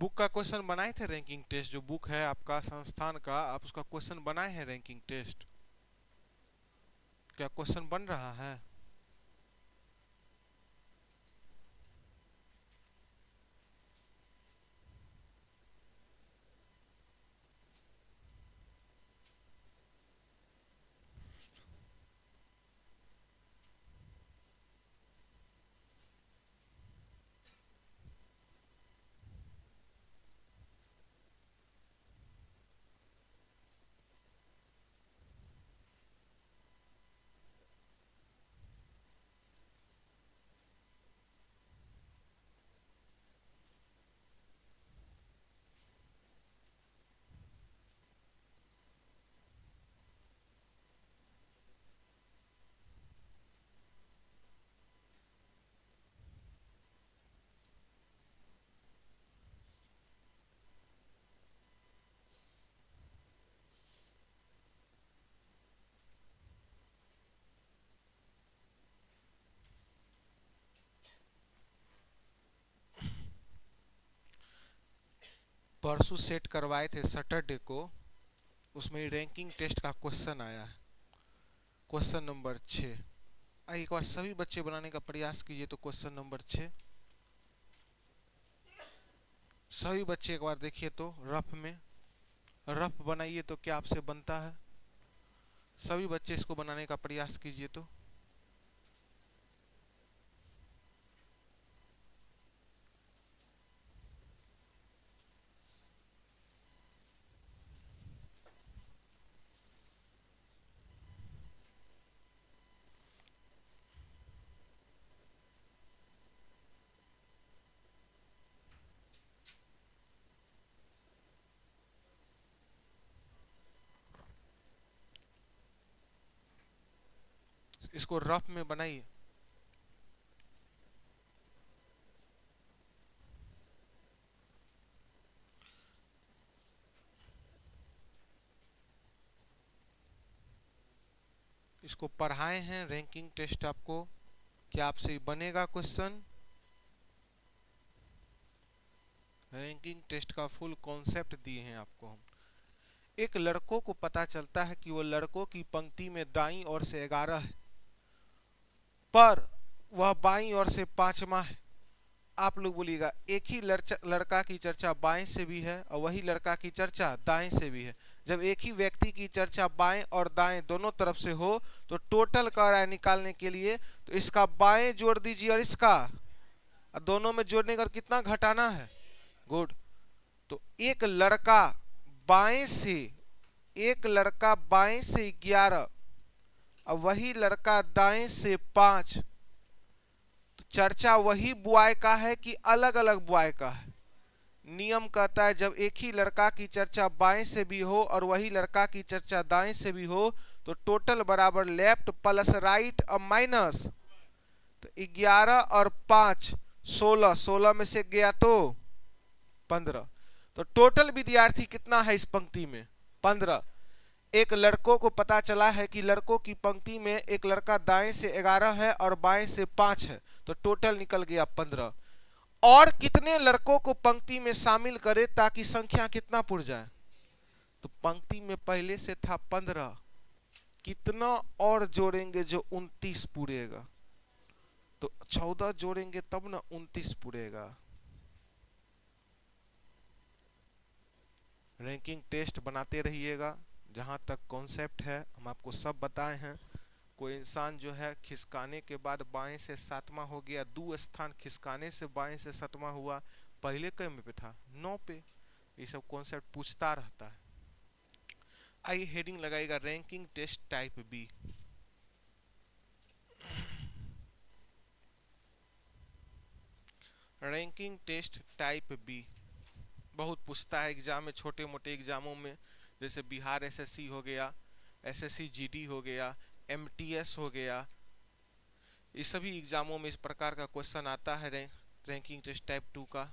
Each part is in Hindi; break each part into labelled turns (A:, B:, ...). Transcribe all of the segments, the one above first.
A: बुक का क्वेश्चन बनाए थे रैंकिंग टेस्ट, जो बुक है आपका संस्थान का, आप उसका क्वेश्चन बनाए हैं रैंकिंग टेस्ट? क्या क्वेश्चन बन रहा है? परसों सेट करवाए थे सैटरडे को, उसमें रैंकिंग टेस्ट का क्वेश्चन आया है, क्वेश्चन नंबर 6। एक बार सभी बच्चे बनाने का प्रयास कीजिए। तो क्वेश्चन नंबर 6 सभी बच्चे एक बार देखिए तो रफ में, रफ बनाइए तो क्या आपसे बनता है। सभी बच्चे इसको बनाने का प्रयास कीजिए। तो इसको रफ में बनाइए। इसको पढ़ाए हैं रैंकिंग टेस्ट आपको, क्या आपसे बनेगा क्वेश्चन? रैंकिंग टेस्ट का फुल कॉन्सेप्ट दिए हैं आपको हम। एक लड़कों को पता चलता है कि वो लड़कों की पंक्ति में दाईं ओर से 11 है, पर वह बाईं ओर से 5वां है। आप लोग बोलिएगा, एक ही लड़का की चर्चा बाएं से भी है और वही लड़का की चर्चा दाएं से भी है। जब एक ही व्यक्ति की चर्चा बाएं और दाएं दोनों तरफ से हो तो टोटल कर रहा है निकालने के लिए, तो इसका बाएं जोड़ दीजिए और इसका, और दोनों में जोड़ने का कितना घटाना है। गुड। तो एक लड़का बाएं से 11 और वही लड़का दाएं से 5, तो चर्चा वही बॉय का है कि अलग अलग बॉय का है? नियम कहता है जब एक ही लड़का की चर्चा बाएं से भी हो और वही लड़का की चर्चा दाएं से भी हो तो टोटल बराबर लेफ्ट प्लस राइट और माइनस। तो 11 और 5 16, 16 में से गया तो 15। तो टोटल विद्यार्थी कितना है इस पंक्ति में? 15। एक लड़कों को पता चला है कि लड़कों की पंक्ति में एक लड़का दाएं से 11 है और बाएं से 5 है, तो टोटल निकल गया 15। और कितने लड़कों को पंक्ति में शामिल करे ताकि संख्या कितना पुर जाए? तो पंक्ति में पहले से था 15, कितना और जोड़ेंगे जो 29 पूरेगा? तो 14 जोड़ेंगे तब ना 29 पूरेगा। रैंकिंग टेस्ट बनाते रहिएगा। जहां तक कॉन्सेप्ट है हम आपको सब बताए हैं। कोई इंसान जो है खिसकाने के बाद बाएं से 7वां हो गया, 2 स्थान खिसकाने से बाएं से 7वां हुआ, पहले क्रम पे था 9 पे। ये सब कॉन्सेप्ट पूछता रहता है। आइए हेडिंग लगाएगा ranking test type B. Ranking test type B बहुत पूछता है एग्जाम में, छोटे मोटे एग्जामों में, जैसे बिहार एसएससी हो गया, एसएससी जीडी हो गया, एमटीएस हो गया। इस सभी एग्जामों में इस प्रकार का क्वेश्चन आता है रैंकिंग टेस्ट टाइप 2 का।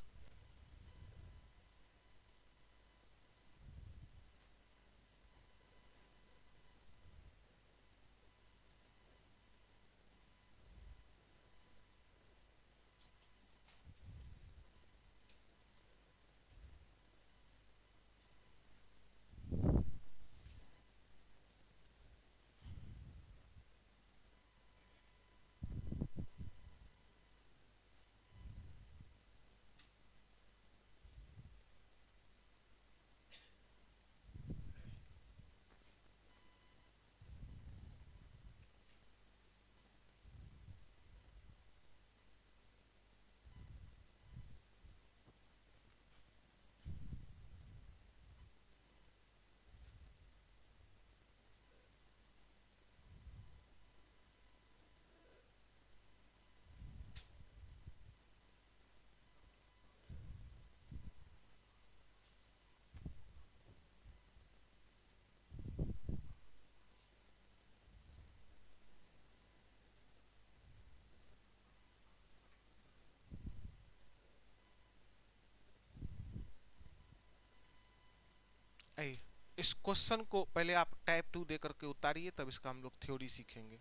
A: इस क्वेश्चन को पहले आप टाइप 2 दे करके उतारिए, तब इसका हम लोग थ्योरी सीखेंगे।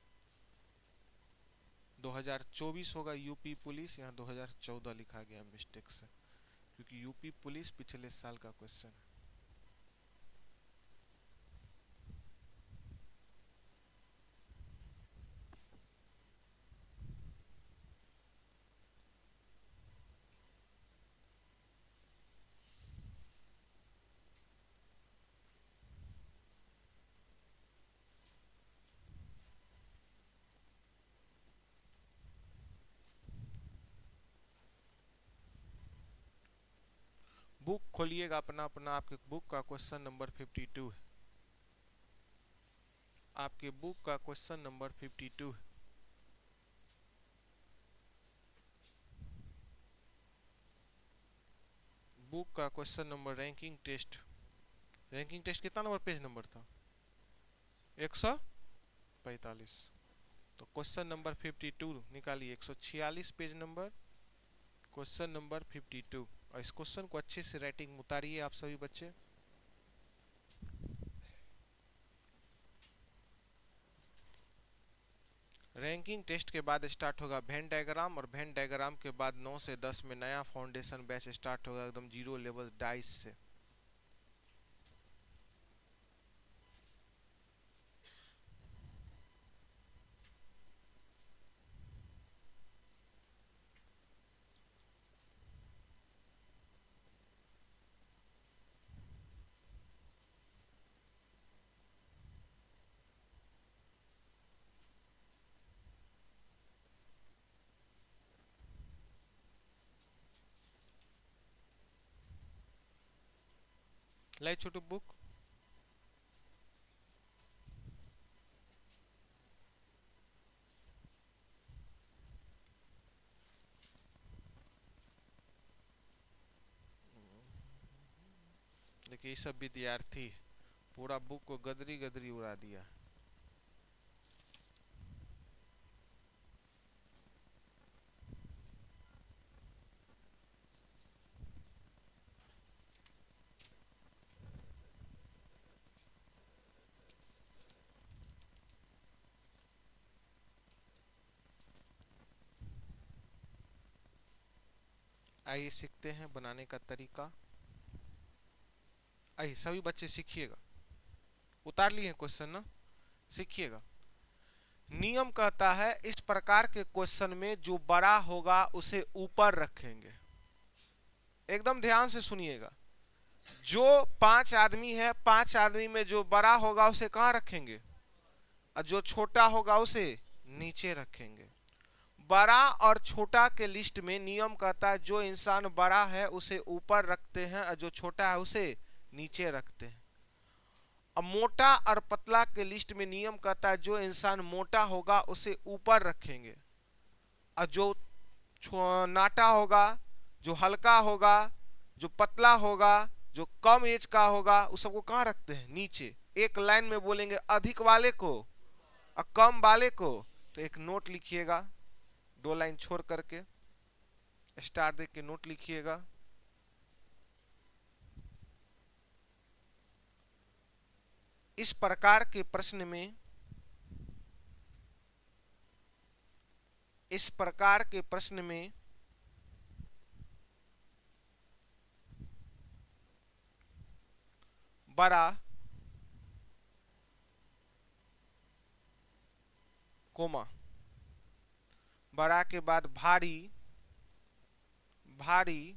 A: 2024 होगा यूपी पुलिस, यहाँ 2014 लिखा गया मिस्टेक से, क्योंकि यूपी पुलिस पिछले साल का क्वेश्चन है। बुक खोलिएगा अपना अपना, आपके बुक का क्वेश्चन नंबर 52 है। आपके बुक का क्वेश्चन नंबर 52 है। बुक का question number ranking test. Ranking test कितना नंबर पेज नंबर था? 145। तो क्वेश्चन नंबर 52 निकालिए, 146 पेज नंबर, क्वेश्चन नंबर 52। और इस क्वेश्चन को अच्छे से राइटिंग उतारिए आप सभी बच्चे। रैंकिंग टेस्ट के बाद स्टार्ट होगा वेन डायग्राम, और वेन डायग्राम के बाद 9 से 10 में नया फाउंडेशन बैच स्टार्ट होगा एकदम जीरो लेवल डाइस से। लाई छोटू बुक। देखिए ये सब विद्यार्थी पूरा बुक को गदरी गदरी उड़ा दिया। आइए सीखते हैं बनाने का तरीका। आइए सभी बच्चे सीखिएगा। उतार लिए क्वेश्चन ना, सीखिएगा। नियम कहता है इस प्रकार के क्वेश्चन में जो बड़ा होगा उसे ऊपर रखेंगे। एकदम ध्यान से सुनिएगा। जो 5 आदमी है, 5 आदमी में जो बड़ा होगा उसे कहाँ रखेंगे, और जो छोटा होगा उसे नीचे रखेंगे। बड़ा और छोटा के लिस्ट में नियम कहता है जो इंसान बड़ा है उसे ऊपर रखते हैं, और जो छोटा है उसे नीचे रखते हैं। अब मोटा और पतला के लिस्ट में नियम कहता है जो इंसान मोटा होगा उसे ऊपर रखेंगे, और जो नाटा होगा, जो हल्का होगा, जो पतला होगा, जो कम एज का होगा, उस सबको कहाँ रखते हैं, नीचे। एक लाइन में बोलेंगे अधिक वाले को और कम वाले को। तो एक नोट लिखिएगा, 2 लाइन छोड़ करके स्टार देख के नोट लिखिएगा। इस प्रकार के प्रश्न में, इस प्रकार के प्रश्न में बड़ा कोमा, बड़ा के बाद भारी, भारी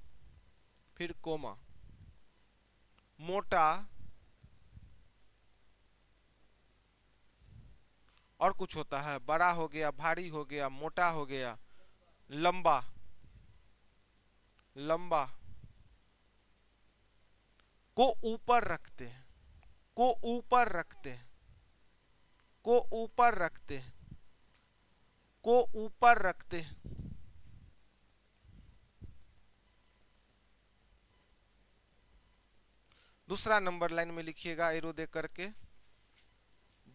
A: फिर कोमा, मोटा और कुछ होता है, बड़ा हो गया, भारी हो गया, मोटा हो गया, लंबा, लंबा को ऊपर रखते हैं, को ऊपर रखते हैं, को ऊपर रखते हैं, को ऊपर रखते हैं। दूसरा नंबर लाइन में लिखिएगा एरो दे करके,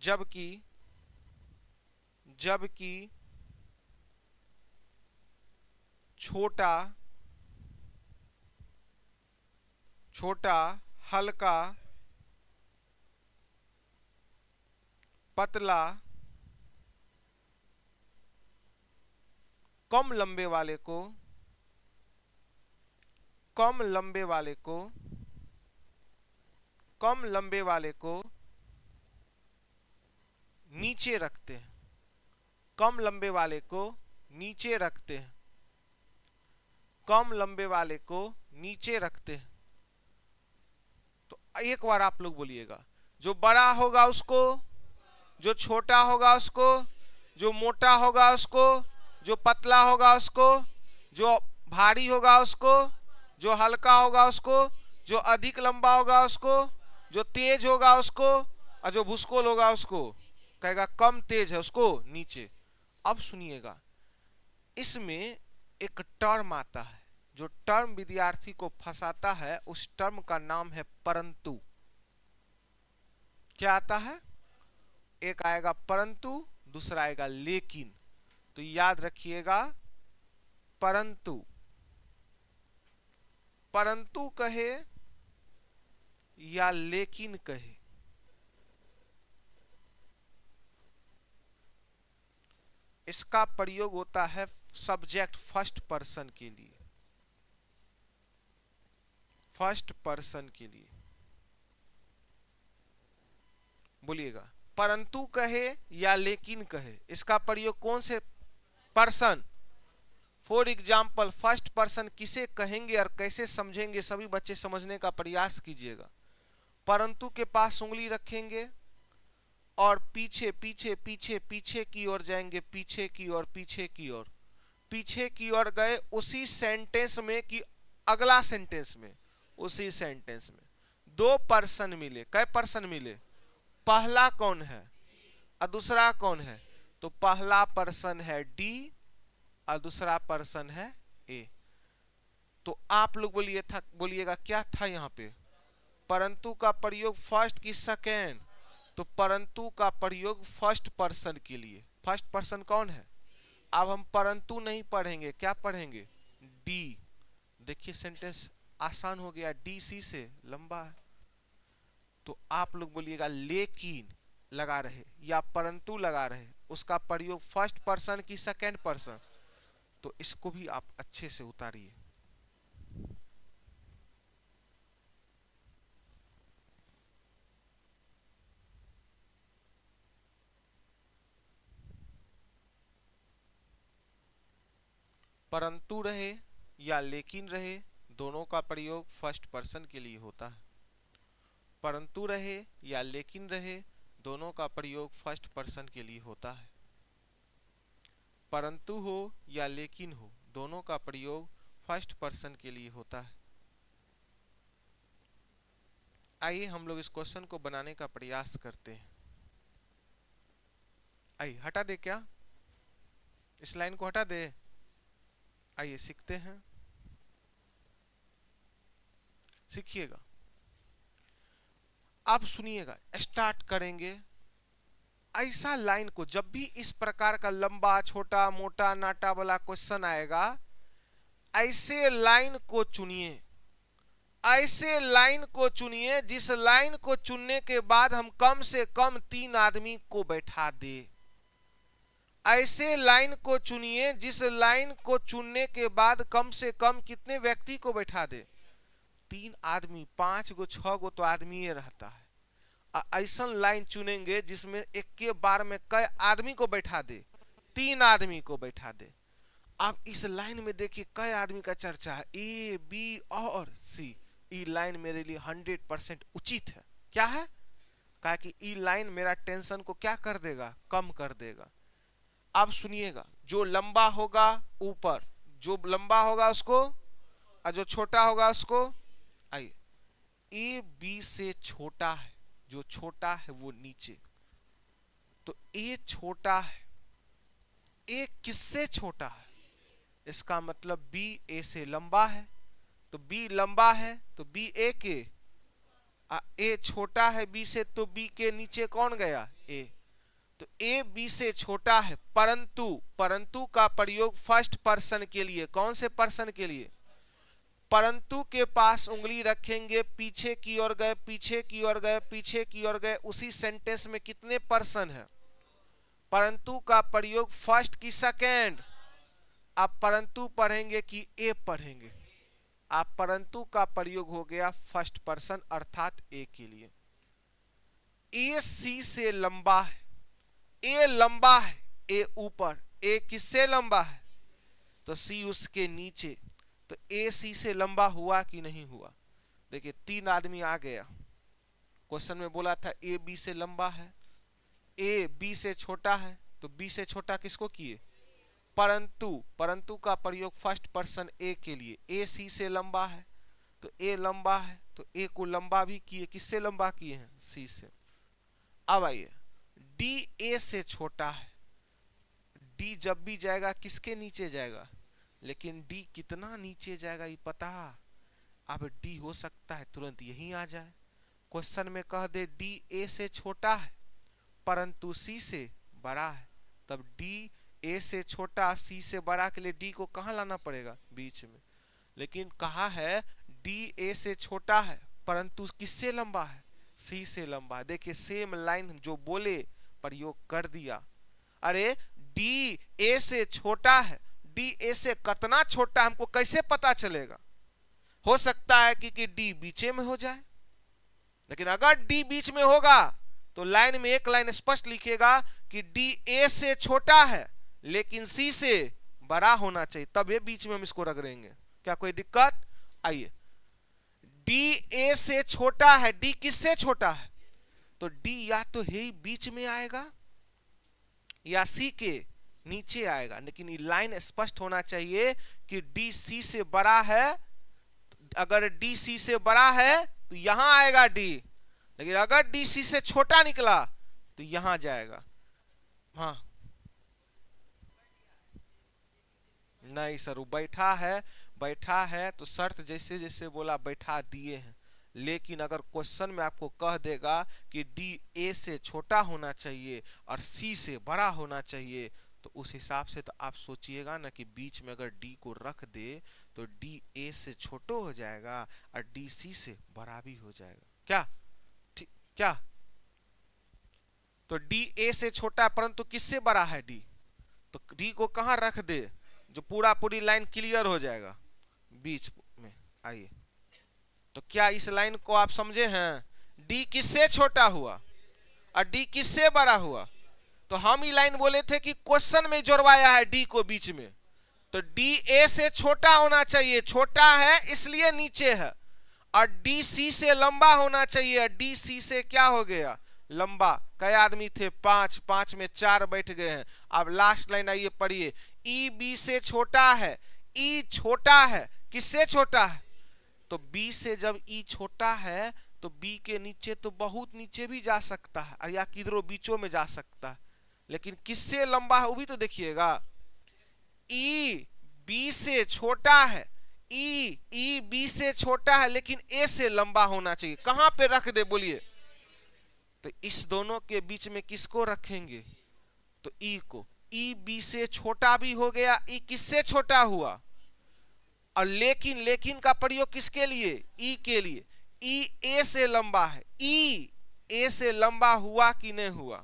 A: जबकि, जबकि छोटा, छोटा, हल्का पतला कम लंबे वाले को कम लंबे वाले को कम लंबे वाले को नीचे रखते हैं, कम लंबे वाले को नीचे रखते हैं, कम लंबे वाले को नीचे रखते हैं। तो एक बार आप लोग बोलिएगा, जो बड़ा होगा उसको, जो छोटा होगा उसको, जो मोटा होगा उसको, जो पतला होगा उसको, जो भारी होगा उसको, जो हल्का होगा उसको, जो अधिक लंबा होगा उसको, जो तेज होगा उसको, और जो भूसकोल होगा उसको कहेगा कम तेज है उसको नीचे। अब सुनिएगा, इसमें एक टर्म आता है, जो टर्म विद्यार्थी को फंसाता है, उस टर्म का नाम है परंतु। क्या आता है? एक आएगा परंतु, दूसरा आएगा लेकिन। तो याद रखिएगा, परंतु, परंतु कहे या लेकिन कहे, इसका प्रयोग होता है सब्जेक्ट फर्स्ट पर्सन के लिए, फर्स्ट पर्सन के लिए। बोलिएगा, परंतु कहे या लेकिन कहे, इसका प्रयोग कौन से person? For example, first person किसे कहेंगे और कैसे समझेंगे, सभी बच्चे समझने का प्रयास कीजिएगा। परंतु के पास उंगली रखेंगे और पीछे पीछे पीछे पीछे की ओर जाएंगे, पीछे की ओर, पीछे की ओर, पीछे की ओर गए उसी सेंटेंस में कि अगला सेंटेंस में, उसी सेंटेंस में दो पर्सन मिले। कै पर्सन मिले? पहला कौन है और दूसरा कौन है? तो पहला पर्सन है डी और दूसरा पर्सन है ए। तो आप लोग बोलिएगा क्या था यहाँ पे? परंतु का प्रयोग फर्स्ट की सेकेंड? तो परंतु का प्रयोग फर्स्ट पर्सन के लिए। फर्स्ट पर्सन कौन है? अब हम परंतु नहीं पढ़ेंगे, क्या पढ़ेंगे? डी। देखिए सेंटेंस आसान हो गया, डी सी से लंबा है। तो आप लोग बोलिएगा लेकिन लगा रहे या परंतु लगा रहे, उसका प्रयोग फर्स्ट पर्सन की सेकेंड पर्सन। तो इसको भी आप अच्छे से उतारिए। परंतु रहे या लेकिन रहे, दोनों का प्रयोग फर्स्ट पर्सन के लिए होता है। परंतु रहे या लेकिन रहे, दोनों का प्रयोग फर्स्ट पर्सन के लिए होता है। परंतु हो या लेकिन हो, दोनों का प्रयोग फर्स्ट पर्सन के लिए होता है। आइए हम लोग इस क्वेश्चन को बनाने का प्रयास करते हैं। आइए हटा दे, क्या इस लाइन को हटा दे? आइए सीखते हैं, सीखिएगा। अब सुनिएगा, स्टार्ट करेंगे। ऐसा लाइन को जब भी इस प्रकार का लंबा छोटा मोटा नाटा वाला क्वेश्चन आएगा, ऐसे लाइन को चुनिए, ऐसे लाइन को चुनिए जिस लाइन को चुनने के बाद हम कम से कम 3 आदमी को बैठा दे। ऐसे लाइन को चुनिए जिस लाइन को चुनने के बाद कम से कम कितने व्यक्ति को बैठा दे? 3 आदमी, 5 गो 6 गो तो आदमी रहता है। ऐसा लाइन चुनेंगे जिसमें एक के बार में कई आदमी को बैठा दे? 3 आदमी को बैठा दे। अब इस लाइन में देखिए कई आदमी का चर्चा है, ए बी और सी। ई लाइन मेरे लिए 100% उचित है। क्या है? कहा कि ई लाइन मेरा टेंशन को क्या कर देगा? कम कर देगा। अब सुनिएगा, जो लंबा होगा ऊपर, जो लंबा होगा उसको, और जो छोटा होगा उसको। आइए, ए बी से छोटा है, जो छोटा है वो नीचे। तो ए छोटा है, ए किससे छोटा है? इसका मतलब बी ए से लंबा है। तो बी लंबा है तो बी ए के, ए छोटा है बी से, तो बी के नीचे कौन गया? ए। तो ए बी से छोटा है, परंतु, परंतु का प्रयोग फर्स्ट पर्सन के लिए। कौन से पर्सन के लिए? परंतु के पास उंगली रखेंगे, पीछे की ओर गए, पीछे की ओर गए, पीछे की ओर गए, उसी सेंटेंस में कितने पर्सन है? परंतु का प्रयोग फर्स्ट की सेकेंड। आप परंतु पढ़ेंगे कि ए पढ़ेंगे? आप परंतु का प्रयोग हो गया फर्स्ट पर्सन अर्थात ए के लिए। ए सी से लंबा है, ए लंबा है, ए ऊपर, ए किससे लंबा है? तो सी उसके नीचे। तो ए सी से लंबा हुआ कि नहीं हुआ? देखिए 3 आदमी आ गया, क्वेश्चन में बोला था ए बी से लंबा है, ए बी से छोटा है, तो बी से छोटा किसको किए? परंतु। परंतु का प्रयोग फर्स्ट पर्सन ए के लिए। ए सी से लंबा है, तो ए लंबा है, तो ए को लंबा भी किए, किससे लंबा किए हैं? सी से। अब आइए, डी ए से छोटा है, डी जब भी जाएगा किसके नीचे जाएगा? लेकिन डी कितना नीचे जाएगा ये पता? अब डी हो सकता है तुरंत यहीं आ जाए, क्वेश्चन में कह दे डी ए से छोटा है परंतु सी से बड़ा है, तब डी ए से छोटा सी से बड़ा के लिए डी को कहां लाना पड़ेगा? बीच में। लेकिन कहा है डी ए से छोटा है परंतु किससे लंबा है? सी से लंबा है। देखिए सेम लाइन जो बोले प्रयोग कर दिया। अरे डी ए से छोटा है, डी ए से कितना छोटा हमको कैसे पता चलेगा? हो सकता है कि डी बीचे में हो जाए, लेकिन अगर डी बीच में होगा तो लाइन में एक लाइन स्पष्ट लिखेगा कि डी ए से छोटा है लेकिन सी से बड़ा होना चाहिए, तब ये बीच में हम इसको रख देंगे। क्या कोई दिक्कत? आइए, डी ए से छोटा है, डी किससे छोटा है? तो डी या तो ही बीच में आएगा या सी के नीचे आएगा, लेकिन ये लाइन स्पष्ट होना चाहिए कि डी सी से बड़ा है। अगर डी सी से बड़ा है तो यहां आएगा डी, लेकिन अगर डी सी से छोटा निकला तो यहां जाएगा। हाँ नहीं सर, वो बैठा है, बैठा है तो शर्त जैसे जैसे बोला बैठा दिए हैं, लेकिन अगर क्वेश्चन में आपको कह देगा कि डी ए से छोटा होना चाहिए और सी से बड़ा होना चाहिए, तो उस हिसाब से तो आप सोचिएगा ना कि बीच में अगर डी को रख दे तो डी ए से छोटा हो जाएगा और डी सी से बड़ा भी हो जाएगा। क्या क्या? तो डी ए से छोटा परंतु किससे बड़ा है? डी। तो डी को कहां रख दे जो पूरी लाइन क्लियर हो जाएगा? बीच में। आइए, तो क्या इस लाइन को आप समझे हैं? डी किससे छोटा हुआ और डी किससे बड़ा हुआ? तो हम ये लाइन बोले थे कि क्वेश्चन में जोड़वाया है डी को बीच में, तो डी ए से छोटा होना चाहिए, छोटा है इसलिए नीचे है, और डी सी से लंबा होना चाहिए, डी सी से क्या हो गया? लंबा। कई आदमी थे? 5, 5 में 4 बैठ गए हैं। अब लास्ट लाइन आइए पढ़िए, ई बी से छोटा है, ई छोटा है, किससे छोटा है? तो बी से जब ई छोटा है तो बी के नीचे तो बहुत नीचे भी जा सकता है या किधरों बीचों में जा सकता है, लेकिन किससे लंबा है वो भी तो देखिएगा। ई बी से छोटा है, ई बी से छोटा है लेकिन ए से लंबा होना चाहिए, कहां पे रख दे बोलिए? तो इस दोनों के बीच में किसको रखेंगे? तो ई को। ई बी से छोटा भी हो गया, ई किससे छोटा हुआ? और लेकिन का प्रयोग किसके लिए? ई के लिए। ई ए से लंबा है, ई ए से लंबा हुआ कि नहीं हुआ?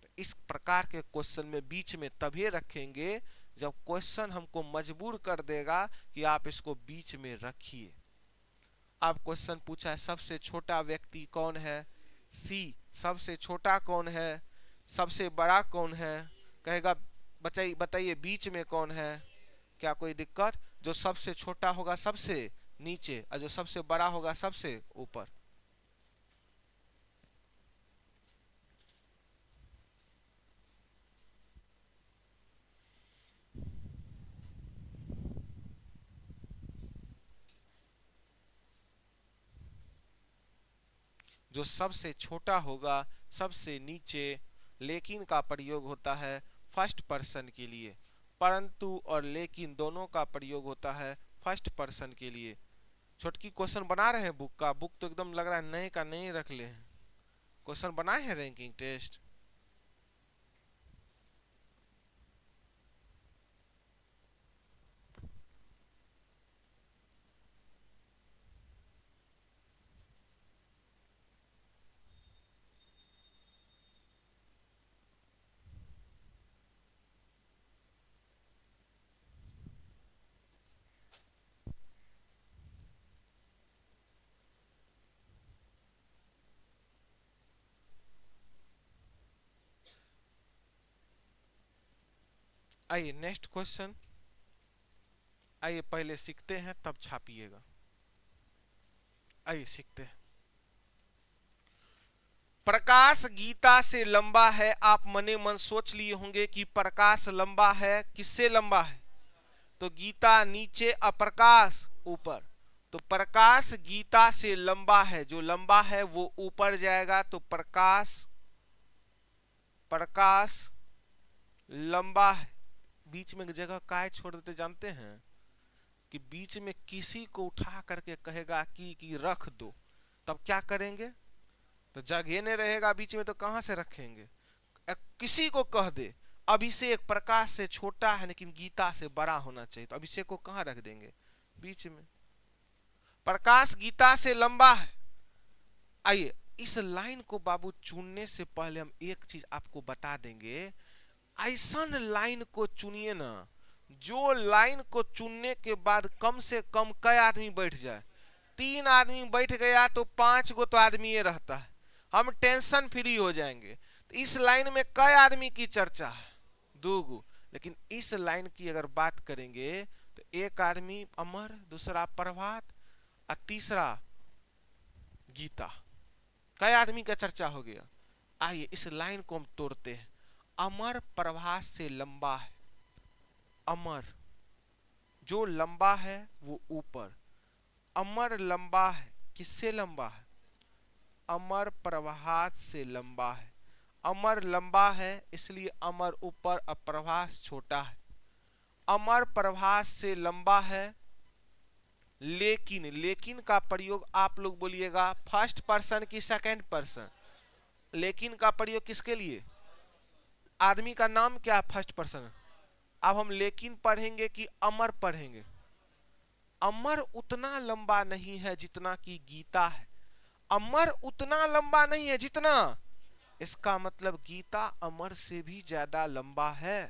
A: तो इस प्रकार के क्वेश्चन में बीच में तभी रखेंगे जब क्वेश्चन हमको मजबूर कर देगा कि आप इसको बीच में रखिए। अब क्वेश्चन पूछा है सबसे छोटा व्यक्ति कौन है? सी। सबसे छोटा कौन है? सबसे बड़ा कौन है? कहेगा बताइए बीच में कौन है? क्या कोई दिक्कत? जो सबसे छोटा होगा सबसे नीचे और जो सबसे बड़ा होगा सबसे ऊपर। जो सबसे छोटा होगा सबसे नीचे, लेकिन का प्रयोग होता है फर्स्ट पर्सन के लिए, परंतु और लेकिन दोनों का प्रयोग होता है फर्स्ट पर्सन के लिए। छोटकी क्वेश्चन बना रहे हैं बुक का, बुक तो एकदम लग रहा है नए का नए रख ले हैं। क्वेश्चन बनाए हैं रैंकिंग टेस्ट। आइए नेक्स्ट क्वेश्चन। आइए पहले सीखते हैं तब छापिएगा। आइए सीखते हैं। प्रकाश गीता से लंबा है। आप मने मन सोच लिए होंगे कि प्रकाश लंबा है, किससे लंबा है? तो गीता नीचे, अप्रकाश ऊपर। तो प्रकाश गीता से लंबा है, जो लंबा है वो ऊपर जाएगा। तो प्रकाश, प्रकाश लंबा है। बीच में जगह काहे छोड़ देते जानते हैं? कि बीच में किसी को उठा करके कहेगा कि रख दो, तब क्या करेंगे? तो जगह नहीं रहेगा बीच में, तो कहां से रखेंगे? किसी को कह दे अभिषेक प्रकाश से छोटा है लेकिन गीता से बड़ा होना चाहिए, तो अभिषेक को कहां रख देंगे? बीच में। प्रकाश गीता से लंबा है। आइए इस लाइन को बाबू चुनने से पहले हम एक चीज आपको बता देंगे। ऐसा लाइन को चुनिए ना, जो लाइन को चुनने के बाद कम से कम कई आदमी बैठ जाए। 3 आदमी बैठ गया तो 5 गो तो आदमी ये रहता है, हम टेंशन फ्री हो जाएंगे। तो इस लाइन में कई आदमी की चर्चा है? 2 गो। लेकिन इस लाइन की अगर बात करेंगे तो एक आदमी अमर, दूसरा प्रभात और तीसरा गीता। कई आदमी का चर्चा हो गया। आइए इस लाइन को हम तोड़ते हैं। अमर प्रभास से लंबा है। अमर जो लंबा है वो ऊपर। अमर लंबा है, किससे लंबा है? अमर प्रभास से लंबा है। अमर लंबा है इसलिए अमर ऊपर और प्रभास छोटा है। अमर प्रभास से लंबा है। लेकिन, लेकिन का प्रयोग आप लोग बोलिएगा फर्स्ट पर्सन की सेकंड पर्सन? लेकिन का प्रयोग किसके लिए? आदमी का नाम क्या फर्स्ट पर्सन? अब हम लेकिन पढ़ेंगे कि अमर पढ़ेंगे? अमर उतना लंबा नहीं है जितना कि गीता है। अमर उतना लंबा नहीं है जितना, इसका मतलब गीता अमर से भी ज्यादा लंबा है।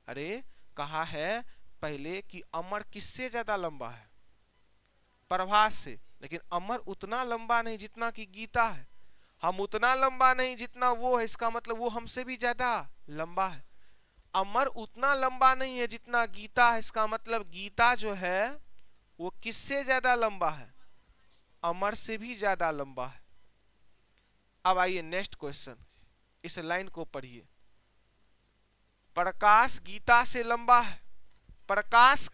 A: अरे कहा है पहले कि अमर किससे ज्यादा लंबा है? प्रभास से। लेकिन अमर उतना लंबा नहीं जितना कि गीता है। हम उतना लंबा नहीं जितना वो है, इसका मतलब वो हमसे भी ज्यादा लंबा है। अमर उतना लंबा नहीं है जितना गीता है, इसका मतलब गीता जो है वो किससे ज्यादा लंबा है? अमर से भी ज्यादा लंबा है। अब आइए नेक्स्ट क्वेश्चन, इस लाइन को पढ़िए। प्रकाश गीता से लंबा है। प्रकाश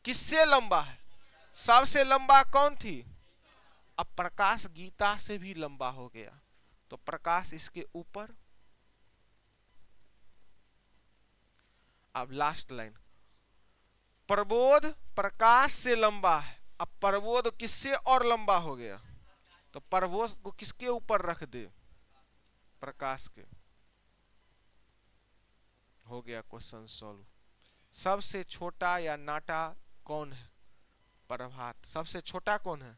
A: किससे लंबा है? सबसे लंबा कौन थी? अब प्रकाश गीता से भी लंबा हो गया, तो प्रकाश इसके ऊपर। अब लास्ट लाइन, प्रबोध प्रकाश से लंबा है। अब प्रबोध किससे और लंबा हो गया? तो प्रबोध को किसके ऊपर रख दे? प्रकाश के। हो गया क्वेश्चन सॉल्व। सबसे छोटा या नाटा कौन है? प्रभात। सबसे छोटा कौन है?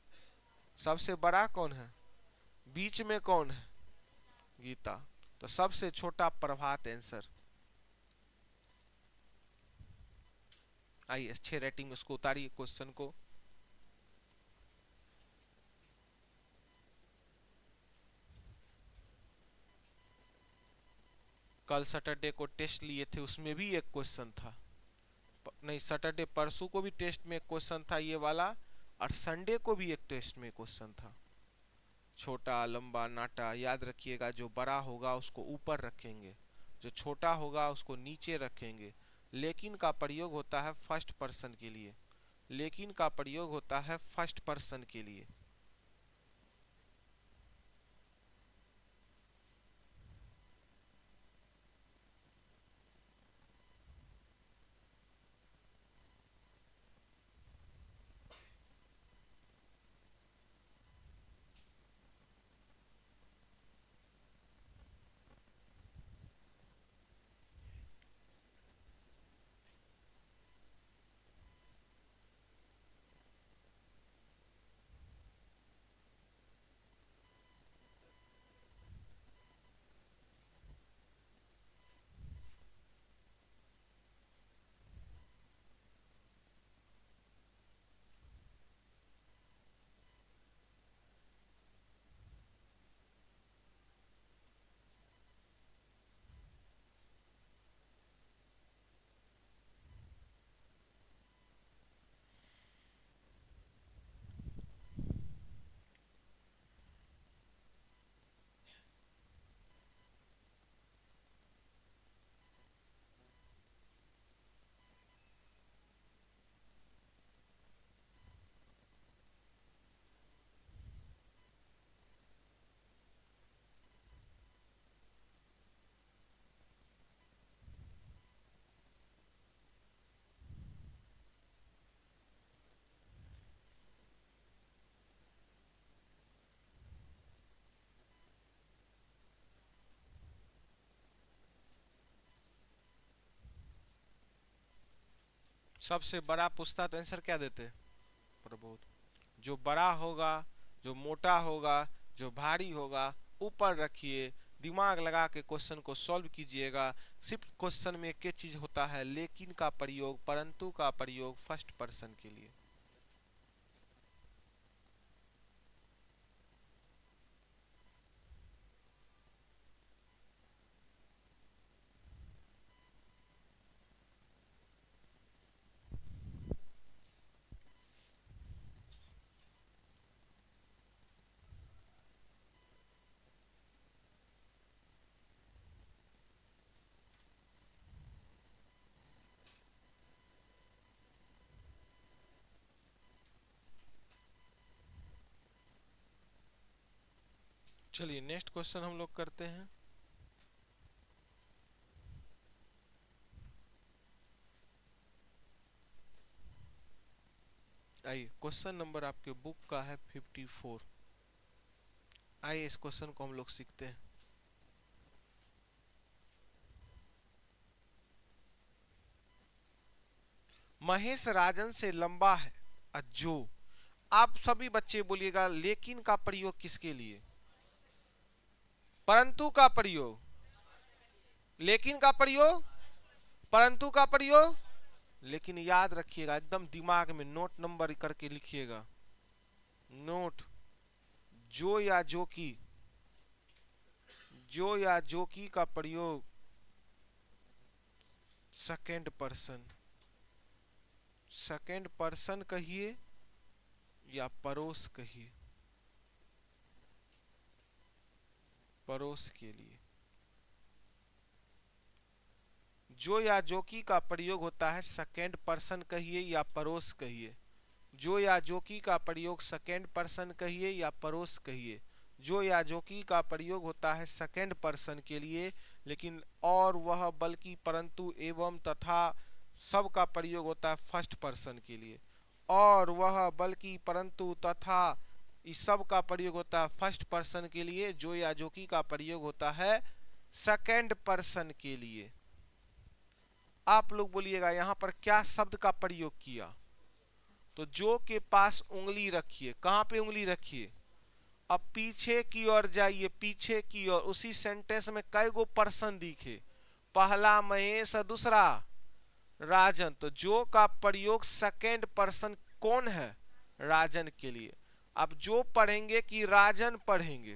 A: सबसे बड़ा कौन है? बीच में कौन है? गीता। तो सबसे छोटा प्रभात आंसर। आइए अच्छे रेटिंग में उसको उतारिए क्वेश्चन को। कल सैटरडे को टेस्ट लिए थे, उसमें भी एक क्वेश्चन था। नहीं, सैटरडे परसों को भी टेस्ट में क्वेश्चन था ये वाला, और संडे को भी एक टेस्ट में क्वेश्चन था। छोटा लंबा नाटा याद रखिएगा, जो बड़ा होगा उसको ऊपर रखेंगे, जो छोटा होगा उसको नीचे रखेंगे। लेकिन का प्रयोग होता है फर्स्ट पर्सन के लिए। लेकिन का प्रयोग होता है फर्स्ट पर्सन के लिए। सबसे बड़ा पूछता तो आंसर क्या देते? प्रबोध। जो बड़ा होगा, जो मोटा होगा, जो भारी होगा, ऊपर रखिए, दिमाग लगा के क्वेश्चन को सॉल्व कीजिएगा। सिर्फ क्वेश्चन में एक चीज होता है, लेकिन का प्रयोग, परंतु का प्रयोग फर्स्ट पर्सन के लिए। चलिए नेक्स्ट क्वेश्चन हम लोग करते हैं। आइए, क्वेश्चन नंबर आपके बुक का है 54। आइए इस क्वेश्चन को हम लोग सीखते हैं। महेश राजन से लंबा है, जो। आप सभी बच्चे बोलिएगा, लेकिन का प्रयोग किसके लिए? परंतु का प्रयोग। लेकिन का प्रयोग, परंतु का प्रयोग। लेकिन याद रखिएगा, एकदम दिमाग में नोट नंबर करके लिखिएगा। नोट, जो या जो की, जो या जो की का प्रयोग सेकेंड पर्सन, सेकेंड पर्सन कहिए या पड़ोस कहिए, पड़ोस के लिए। जो या जो की का प्रयोग होता है सेकेंड पर्सन कहिए या पड़ोस कहिए। जो या जो की का प्रयोग सेकेंड पर्सन कहिए या पड़ोस कहिए। जो या जो की का प्रयोग होता है सेकेंड पर्सन के लिए, लेकिन और वह, बल्कि, परंतु, एवं, तथा सब का प्रयोग होता है फर्स्ट पर्सन के लिए। और वह, बल्कि, परंतु, तथा इस सब का प्रयोग होता है फर्स्ट पर्सन के लिए। जो या जो की का प्रयोग होता है सेकेंड पर्सन के लिए। आप लोग बोलिएगा यहां पर क्या शब्द का प्रयोग किया? तो जो के पास उंगली रखिए। कहां पे उंगली रखिए? अब पीछे की ओर जाइए, पीछे की ओर। उसी सेंटेंस में कई गो पर्सन दिखे, पहला महेश, दूसरा राजन। तो जो का प्रयोग सेकेंड पर्सन कौन है? राजन के लिए। अब जो पढ़ेंगे कि राजन पढ़ेंगे?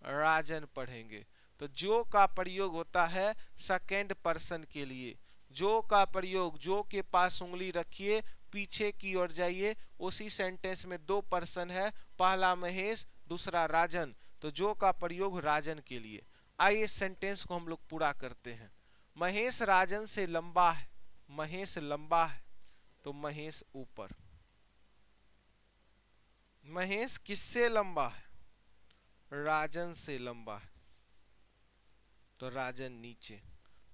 A: राजन पढ़ेंगे। तो जो का प्रयोग होता है सेकेंड पर्सन के लिए। जो का प्रयोग, जो के पास उंगली रखिए, पीछे की ओर जाइए। उसी सेंटेंस में दो पर्सन है, पहला महेश, दूसरा राजन। तो जो का प्रयोग राजन के लिए। आइए सेंटेंस को हम लोग पूरा करते हैं। महेश राजन से लंबा है। महेश लंबा है तो महेश ऊपर। महेश किससे लंबा है? राजन से लंबा है तो राजन नीचे।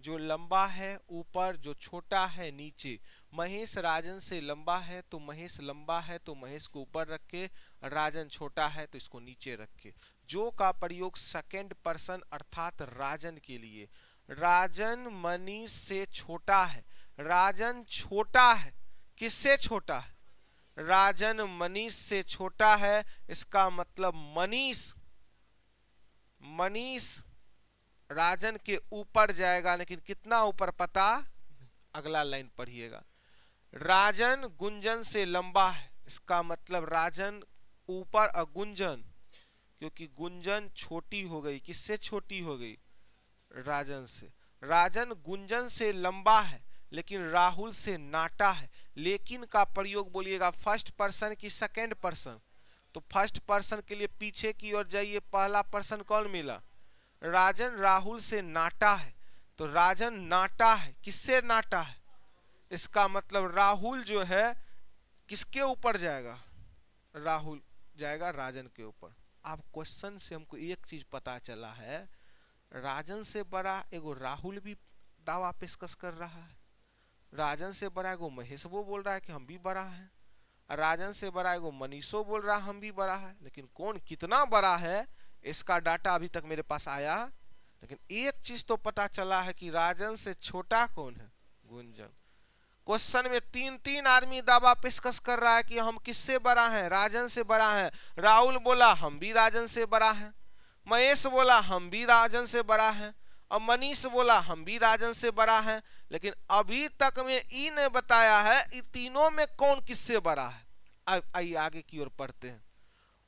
A: जो लंबा है ऊपर, जो छोटा है नीचे। महेश राजन से लंबा है तो महेश लंबा है तो महेश को ऊपर रखे, राजन छोटा है तो इसको नीचे रखे। जो का प्रयोग सेकेंड पर्सन अर्थात राजन के लिए। राजन मनीष से छोटा है। राजन छोटा है, किससे छोटा है? राजन मनीष से छोटा है। इसका मतलब मनीष, मनीष राजन के ऊपर जाएगा, लेकिन कितना ऊपर पता? अगला लाइन पढ़िएगा। राजन गुंजन से लंबा है। इसका मतलब राजन ऊपर और गुंजन, क्योंकि गुंजन छोटी हो गई। किससे छोटी हो गई? राजन से। राजन गुंजन से लंबा है लेकिन राहुल से नाटा है। लेकिन का प्रयोग बोलिएगा फर्स्ट पर्सन की सेकेंड पर्सन? तो फर्स्ट पर्सन के लिए पीछे की ओर जाइए, पहला पर्सन कौन मिला? राजन राहुल से नाटा है तो राजन नाटा है, किससे नाटा है? इसका मतलब राहुल जो है किसके ऊपर जाएगा? राहुल जाएगा राजन के ऊपर। अब क्वेश्चन से हमको एक चीज पता चला है, राजन से बड़ा एगो राहुल भी दावा पेशकश कर रहा है। राजन से बड़ा एगो महेश वो बोल रहा है कि हम भी बड़ा है। राजन से बड़ा एगो मनीषो बोल रहा है हम भी बड़ा है। लेकिन कौन कितना बड़ा है इसका डाटा अभी तक मेरे पास आया। लेकिन एक चीज तो पता चला है कि राजन से छोटा कौन है? गुंजन। क्वेश्चन में तीन तीन आदमी दावा पेशकश कर रहा है कि हम किससे बड़ा हैं, राजन से बड़ा हैं। राहुल बोला हम भी राजन से बड़ा हैं, महेश बोला हम भी राजन से बड़ा हैं, और मनीष बोला हम भी राजन से बड़ा हैं। लेकिन अभी तक में ई ने बताया है इन तीनों में कौन किससे बड़ा है। आइए आगे की ओर पढ़ते हैं,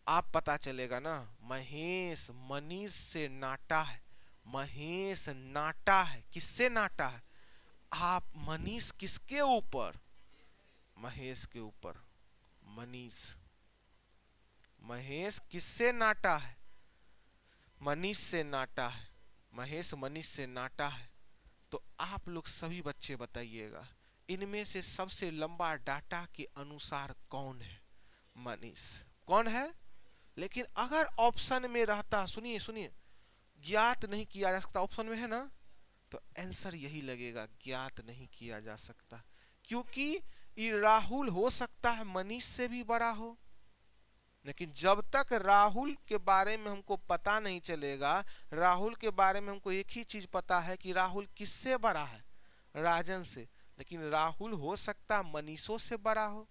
A: आप पता चलेगा ना। महेश मनीष से नाटा है, महेश नाटा है, किससे नाटा है? आप मनीष किसके ऊपर? महेश के ऊपर। मनीष, महेश किससे नाटा है? मनीष से नाटा है। महेश मनीष से नाटा है। तो आप लोग सभी बच्चे बताइएगा, इनमें से सबसे लंबा डाटा के अनुसार कौन है? मनीष। कौन है? लेकिन अगर ऑप्शन में रहता, सुनिए सुनिए, ज्ञात नहीं किया जा सकता ऑप्शन में है ना, तो आंसर यही लगेगा, ज्ञात नहीं किया जा सकता। क्योंकि ये राहुल हो सकता है मनीष से भी बड़ा हो, लेकिन जब तक राहुल के बारे में हमको पता नहीं चलेगा, राहुल के बारे में हमको एक ही चीज पता है कि राहुल किससे बड़ा है? राजन से। लेकिन राहुल हो सकता मनीषों से बड़ा हो।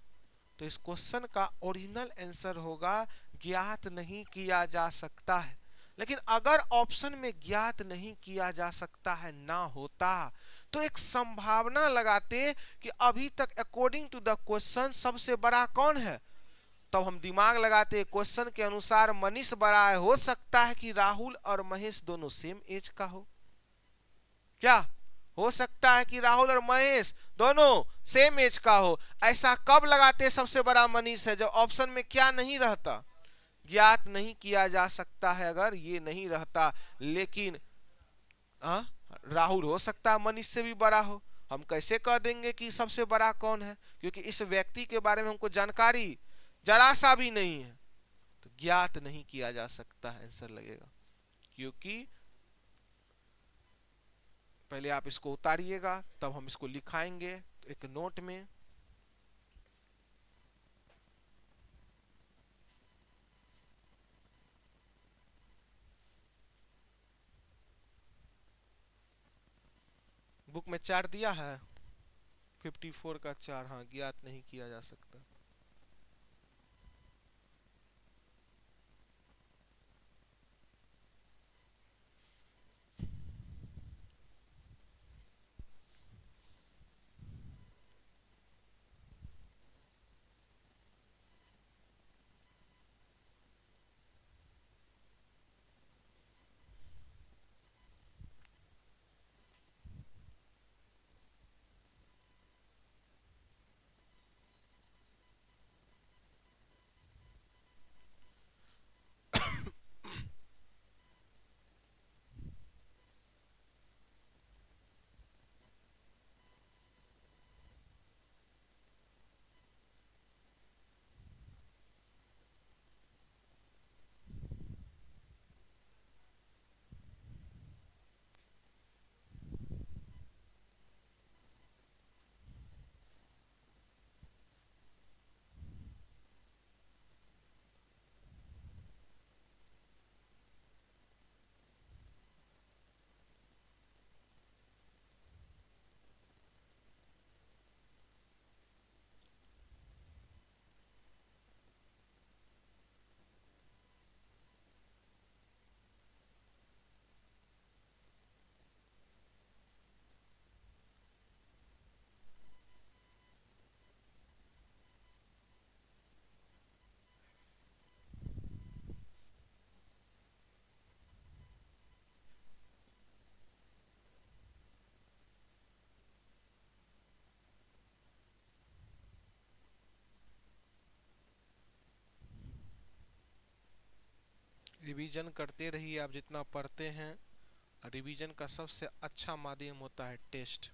A: तो इस क्वेश्चन का ओरिजिनल आंसर होगा ज्ञात नहीं किया जा सकता है। लेकिन अगर ऑप्शन में ज्ञात नहीं किया जा सकता है ना होता, तो एक संभावना लगाते कि अभी तक अकॉर्डिंग टू द क्वेश्चन सबसे बड़ा कौन है। तब हम दिमाग लगाते, क्वेश्चन के अनुसार मनीष बड़ा है, हो सकता है कि राहुल और महेश दोनों सेम एज का हो। क्या हो सकता है कि राहुल और महेश दोनों सेम एज का हो? ऐसा कब लगाते सबसे बड़ा मनीष है, जब ऑप्शन में क्या नहीं रहता, ज्ञात नहीं किया जा सकता है, अगर ये नहीं रहता। लेकिन राहुल हो सकता है मनीष से भी बड़ा हो। हम कैसे कह देंगे कि सबसे बड़ा कौन है? क्योंकि इस व्यक्ति के बारे में हमको जानकारी जरा सा भी नहीं है, तो ज्ञात नहीं किया जा सकता है आंसर लगेगा। क्योंकि पहले आप इसको उतारिएगा, तब हम इसको लिखाएंगे एक नोट में। बुक में 4 दिया है, 54 का 4, हाँ, ज्ञात नहीं किया जा सकता। रिवीजन करते रहिए, आप जितना पढ़ते हैं। रिवीजन का सबसे अच्छा माध्यम होता है टेस्ट।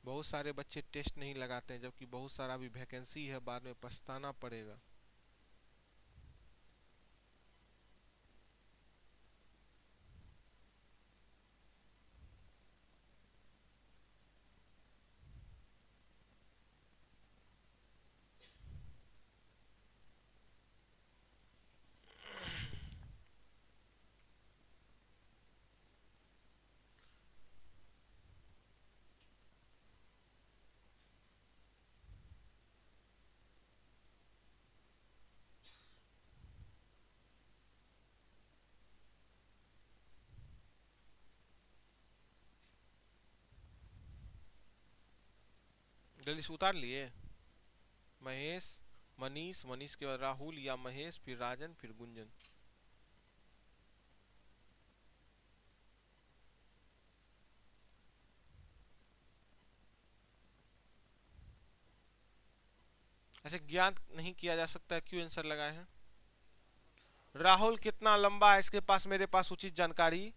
A: बहुत सारे बच्चे टेस्ट नहीं लगाते हैं, जबकि बहुत सारा भी वैकेंसी है, बाद में पछताना पड़ेगा। जल्दी से उतार लिए। महेश, मनीष, मनीष के बाद राहुल या महेश, फिर राजन, फिर गुंजन। ऐसे ज्ञात नहीं किया जा सकता, क्यों आंसर लगाए हैं। राहुल कितना लंबा है, इसके पास मेरे पास उचित जानकारी।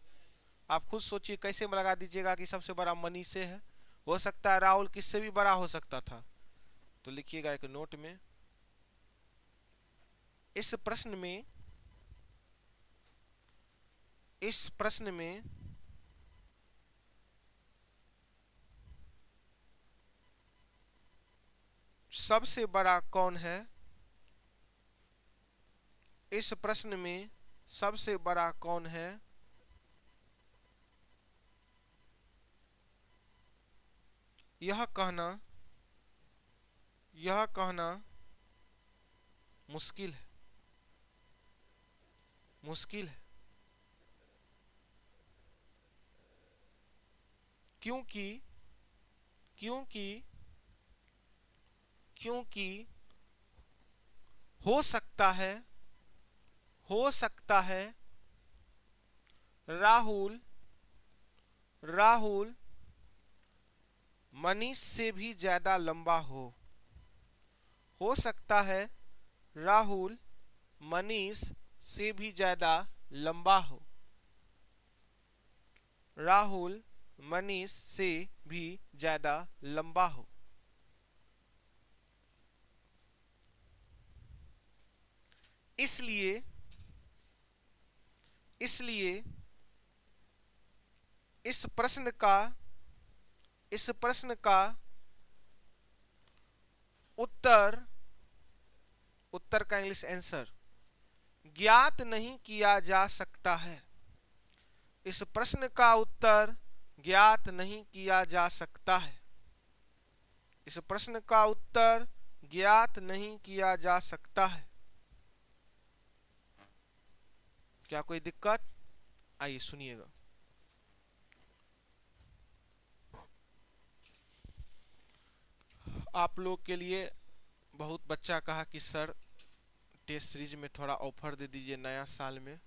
A: आप खुद सोचिए कैसे लगा दीजिएगा कि सबसे बड़ा मनीष से है। हो सकता है राहुल किससे भी बड़ा हो सकता था। तो लिखिएगा एक नोट में, इस प्रश्न में सबसे बड़ा कौन है। इस प्रश्न में सबसे बड़ा कौन है। यह कहना मुश्किल है, मुश्किल है। क्योंकि क्योंकि क्योंकि हो सकता है राहुल मनीष से भी ज्यादा लंबा हो सकता है राहुल मनीष से भी ज्यादा लंबा हो। राहुल मनीष से भी ज्यादा लंबा हो। इसलिए इस प्रश्न का उत्तर का इंग्लिश आंसर ज्ञात नहीं किया जा सकता है। इस प्रश्न का उत्तर ज्ञात नहीं किया जा सकता है। इस प्रश्न का उत्तर ज्ञात नहीं किया जा सकता है। क्या कोई दिक्कत? आइए सुनिएगा। आप लोग के लिए बहुत बच्चा कहा कि सर टेस्ट सीरीज में थोड़ा ऑफर दे दीजिए नया साल में।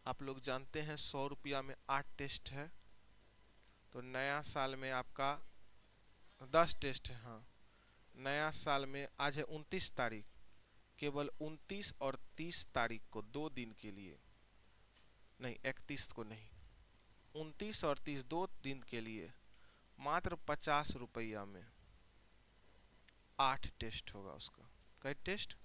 A: आप लोग जानते हैं 100 रुपया में 8 टेस्ट है, तो नया साल में आपका 10 टेस्ट है। हाँ, नया साल में आज है 29 तारीख, केवल 29 और 30 तारीख को 2 दिन के लिए, नहीं 31 को नहीं, 29 और 30 2 दिन के लिए मात्र 50 रुपया में 8 टेस्ट होगा। उसका कई टेस्ट?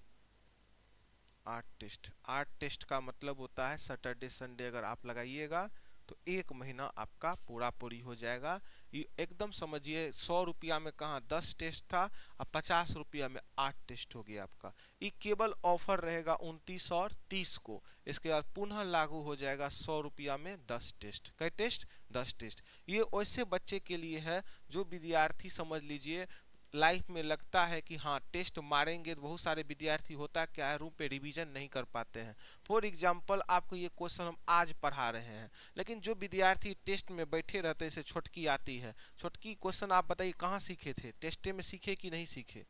A: 8 टेस्ट। 8 टेस्ट का मतलब होता है सैटरडे संडे अगर आप लगाइएगा तो 1 महीना आपका पूरा पूरी हो जाएगा। ये एकदम समझिए 100 रुपया में कहाँ 10 टेस्ट था, अब 50 रुपया में 8 टेस्ट हो गया आपका। ये केवल ऑफर रहेगा 29 और 30 को, इसके बाद पुनः लागू हो जाएगा 100 रुपया में 10 टेस्ट। कई टेस्ट? 10 टेस्ट। ये वैसे बच्चे के लिए है जो विद्यार्थी समझ लीजिए लाइफ में लगता है कि हाँ टेस्ट मारेंगे, तो बहुत सारे विद्यार्थी होता क्या है रूम पे रिवीजन नहीं कर पाते हैं। फॉर एग्जांपल आपको ये क्वेश्चन हम आज पढ़ा रहे हैं, लेकिन जो विद्यार्थी टेस्ट में बैठे रहते हैं, जैसे छोटकी आती है, छोटकी क्वेश्चन आप बताइए कहाँ सीखे थे? टेस्टे में सीखे कि नहीं सीखे?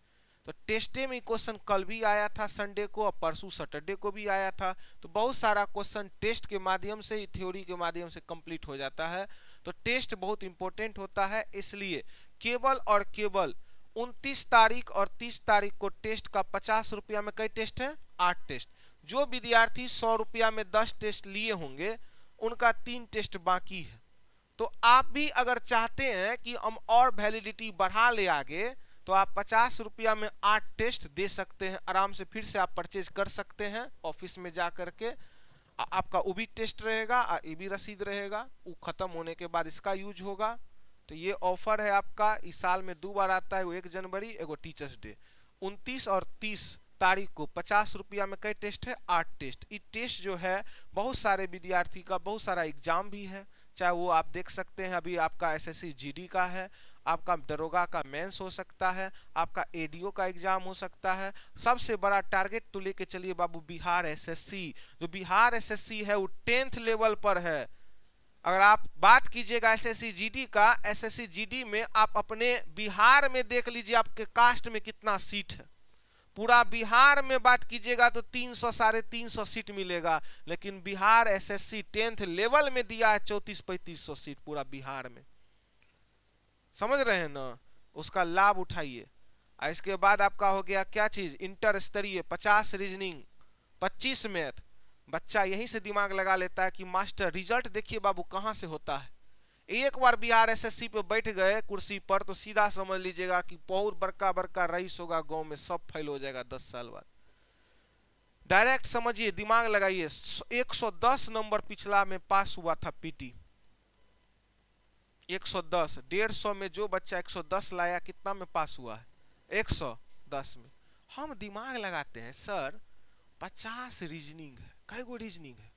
A: तो टेस्टे में क्वेश्चन कल भी आया था संडे को, और परसों सैटरडे को भी आया था। तो बहुत सारा क्वेश्चन टेस्ट के माध्यम से ही, थ्योरी के माध्यम से कंप्लीट हो जाता है। तो टेस्ट बहुत इंपॉर्टेंट होता है, इसलिए केवल और केवल 29 तारीख और 30 तारीख को टेस्ट का 50 रुपया में कई टेस्ट है? 8 टेस्ट। जो विद्यार्थी 100 रुपया में 10 टेस्ट लिए होंगे उनका 3 टेस्ट बाकी है। तो आप भी अगर चाहते हैं कि हम और वैलिडिटी बढ़ा ले आगे, तो आप 50 रुपया में 8 टेस्ट दे सकते हैं आराम से। फिर से आप परचेज कर सकते हैं ऑफिस में जा करके। आपका वो भी टेस्ट रहेगा और ये भी रसीद रहेगा, वो खत्म होने के बाद इसका यूज होगा। तो ये ऑफर है आपका, इस साल में 2 बार आता है, वो 1 जनवरी एगो टीचर्स डे। 29 और 30 तारीख को 50 रुपया में कई टेस्ट है? 8 टेस्ट। ये टेस्ट जो है बहुत सारे विद्यार्थी का बहुत सारा एग्जाम भी है, चाहे वो आप देख सकते हैं अभी आपका एसएससी जीडी का है, आपका दरोगा का मेंस हो सकता है, आपका एडीओ का एग्जाम हो सकता है। सबसे बड़ा टारगेट तो लेके चलिए बाबू बिहार एसएससी। जो बिहार एसएससी है वो 10th लेवल पर है। अगर आप बात कीजिएगा एसएससी जीडी का, एसएससी जीडी में आप अपने बिहार में देख लीजिए आपके कास्ट में कितना सीट है। पूरा बिहार में बात कीजिएगा तो 300 350 सीट मिलेगा, लेकिन बिहार एसएससी 10th लेवल में दिया है 3400-3500 सीट पूरा बिहार में। समझ रहे हैं ना, उसका लाभ उठाइए। इसके बाद आपका हो गया क्या चीज, इंटर स्तरीय 50 रीजनिंग 25 मैथ। बच्चा यहीं से दिमाग लगा लेता है कि मास्टर रिजल्ट देखिए बाबू कहां से होता है। एक बार बिहार एसएससी पे बैठ गए कुर्सी पर तो सीधा समझ लीजिएगा कि बहुत बड़का बड़का रईस होगा गांव में, सब फेल हो जाएगा 10 साल बाद। डायरेक्ट समझिए, दिमाग लगाइए। 110 नंबर पिछला में पास हुआ था पीटी, 110। 150 में जो बच्चा 110 लाया कितना में पास हुआ है, 110 में। हम दिमाग लगाते हैं सर 50 रीजनिंग है, कई गो रीजनिंग है,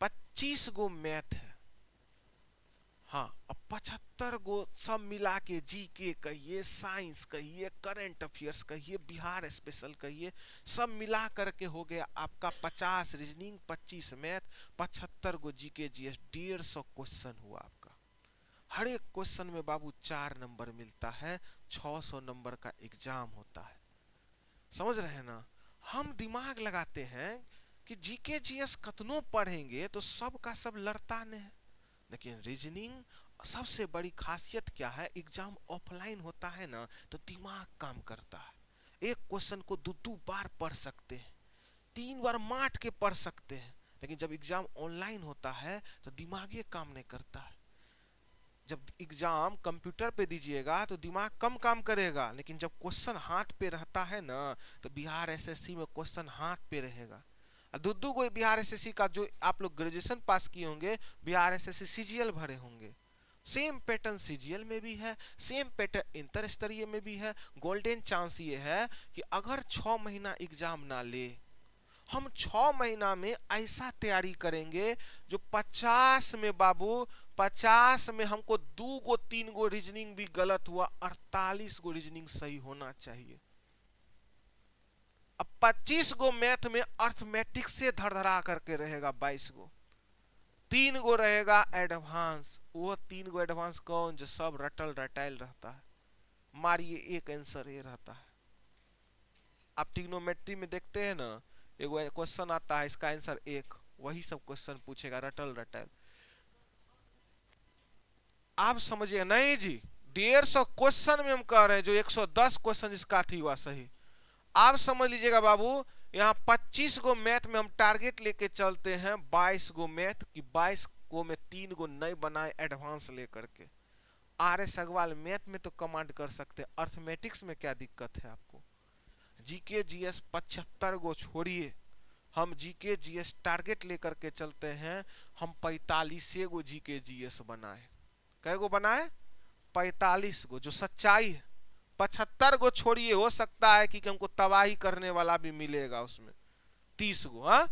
A: 25 गो मैथ है, हाँ, अब 75 गो सब मिला के जीके कहिए, साइंस कहिए, करंट अफेयर्स कहिए, बिहार स्पेशल कहिए, सब मिला करके हो गया आपका 50 रीजनिंग 25 मैथ 75 गो जीके जीएस। 150 क्वेश्चन हुआ आपका। हर एक क्वेश्चन में बाबू 4 नंबर मिलता है, 600 नंबर का एग्जाम होता है। समझ रहे हैं ना। हम दिमाग लगाते हैं कि जीके जीएस कतनो पढ़ेंगे तो सब का सब लड़ता नहीं है, लेकिन रीजनिंग सबसे बड़ी खासियत क्या है, एग्जाम ऑफलाइन होता है ना तो दिमाग काम करता है। एक क्वेश्चन को दो बार पढ़ सकते हैं, 3 बार माट के पढ़ सकते हैं, लेकिन जब एग्जाम ऑनलाइन होता है तो दिमाग ये काम नहीं करता है। जब एग्जाम कंप्यूटर पे दीजिएगा तो दिमाग कम काम करेगा, लेकिन जब क्वेश्चन हाथ पे रहता है ना तो बिहार एसएससी में क्वेश्चन हाथ पे रहेगा। दो कोई बिहार एसएससी का जो आप लोग ग्रेजुएशन पास किए होंगे, बिहार एसएससी सीजीएल भरे होंगे, सेम पैटर्न सीजीएल में भी है, सेम पैटर्न इंटर स्तरीय में भी है। गोल्डन चांस ये है कि अगर 6 महीना एग्जाम ना ले, हम 6 महीना में ऐसा तैयारी करेंगे जो 50 में बाबू 50 में हमको 2 गो 3 गो रीजनिंग भी गलत हुआ, 48 गो रीजनिंग सही होना चाहिए। अब 25 गो मैथ में अर्थमेटिक्स से धड़धड़ा करके रहेगा, 22 गो, 3 गो रहेगा एडवांस। वो 3 गो एडवांस कौन, जो सब रटल रटाइल रहता है, मारिए एक आंसर ये रहता है। आप ट्रिग्नोमेट्री में देखते हैं ना, एक क्वेश्चन आता है इसका आंसर 1, वही सब क्वेश्चन पूछेगा रटल रटाइल। आप समझिए नहीं जी, 150 क्वेश्चन में हम कह रहे हैं जो 110 क्वेश्चन इसका थी हुआ सही। आप समझ लीजिएगा बाबू, यहाँ 25 गो मैथ में हम टारगेट लेके चलते हैं 22 गो मैथ की, 22 गो में 3 गो नए बनाए एडवांस लेकर के। आर एस अग्रवाल मैथ में तो कमांड कर सकते हैं, अर्थमेटिक्स में क्या दिक्कत है आपको। जीके जीएस 75 गो छोड़िए, हम जीके जीएस टारगेट लेकर के चलते हैं। हम 45 गो जीके जीएस बनाए, कै गो बनाए, 45 गो, जो सच्चाई है। 75 गो छोड़िए, हो सकता है कि हमको तबाही करने वाला भी मिलेगा उसमें, 30 गो, हाँ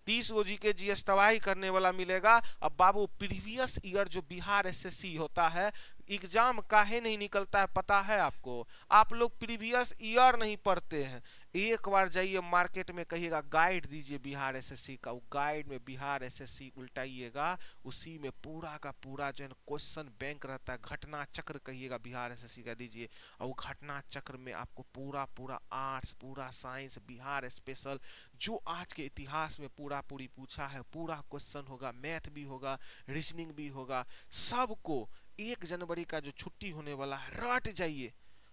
A: 30 गो जीके जीएस तबाही करने वाला मिलेगा। अब बाबू प्रीवियस ईयर जो बिहार एसएससी होता है, एग्जाम काहे नहीं निकलता है पता है आपको। आप लोग प्रीवियस ईयर नहीं पढ़ते हैं। एक बार जाइए मार्केट में, कहिएगा गाइड दीजिए बिहार एसएससी का, वो गाइड में बिहार एसएससी उल्टाइएगा, उसी में पूरा का पूरा जो है क्वेश्चन बैंक रहता है। घटना चक्र कहिएगा बिहार एसएससी का दीजिए, और वो घटना चक्र में आपको पूरा पूरा आर्ट्स, पूरा साइंस, बिहार स्पेशल, जो आज के इतिहास में पूरा पूरी पूछा है, पूरा क्वेश्चन होगा, मैथ भी होगा, रीजनिंग भी होगा। सबको 1 जनवरी का जो छुट्टी होने वाला है रट जाइए।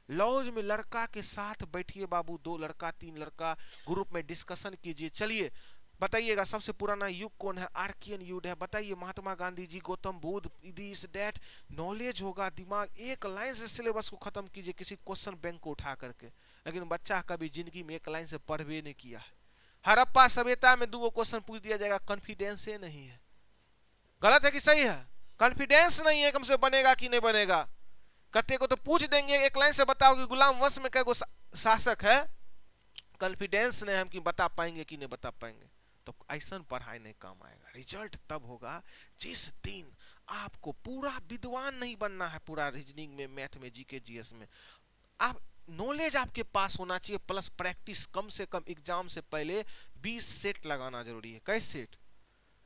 A: लॉज में लड़का के साथ बैठिए बाबू, 2 लड़का 3 लड़का ग्रुप में डिस्कशन कीजिए। चलिए बताइएगा सबसे पुराना युग कौन है, आर्कियन युग है, बताइए Mahatma Gandhi ji, Gautam Buddha, this that. Knowledge होगा, दिमाग एक लाइन से सिलेबस को खत्म कीजिए किसी क्वेश्चन बैंक को उठा करके। लेकिन बच्चा कभी जिंदगी में एक लाइन से पढ़वे नहीं किया है। हड़प्पा सभ्यता में 2 क्वेश्चन पूछ दिया जाएगा, कॉन्फिडेंस नहीं है। गलत है कि सही है, कॉन्फिडेंस नहीं है हमसे बनेगा कि नहीं बनेगा। कते को तो पूछ देंगे, एक लाइन से बताओ कि गुलाम वंश में कैगो शासक है, कॉन्फिडेंस नहीं हम कि बता पाएंगे कि नहीं बता पाएंगे, तो ऐसा पढ़ाई नहीं काम आएगा। रिजल्ट तब होगा जिस दिन आपको पूरा विद्वान नहीं बनना है, पूरा रीजनिंग में, मैथ में, जीके जीएस में। आप नॉलेज आपके पास होना चाहिए, प्लस प्रैक्टिस। कम से कम एग्जाम से पहले 20 सेट लगाना जरूरी है। कैसे सेट,